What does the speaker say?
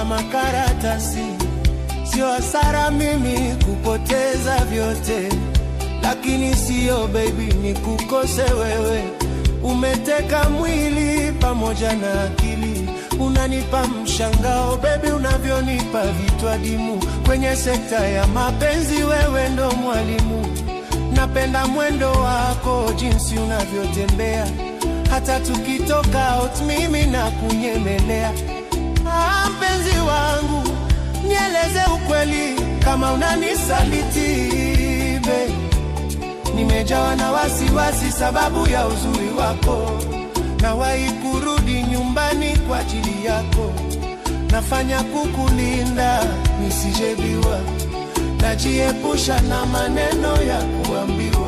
kama makaratasi. Sio hasara mimi kupoteza vyote, lakini sio baby ni kukose wewe. Umeteka mwili pamoja na akili, unanipa mshangao baby unavyonipa vitu adimu. Kwenye sekta ya mapenzi wewe ndo mwalimu. Napenda mwendo wako, jinsi unavyotembea, hata tukitoka out mimi na kunyemelea. Mpenzi wangu, nieleze ukweli kama unanisaliti baby. Nimejawa na wasiwasi sababu ya uzuri wako. Nawahi kurudi nyumbani kwa ajili yako. Nafanya kukulinda nisijebiwa, najiepusha na maneno ya kuambiwa.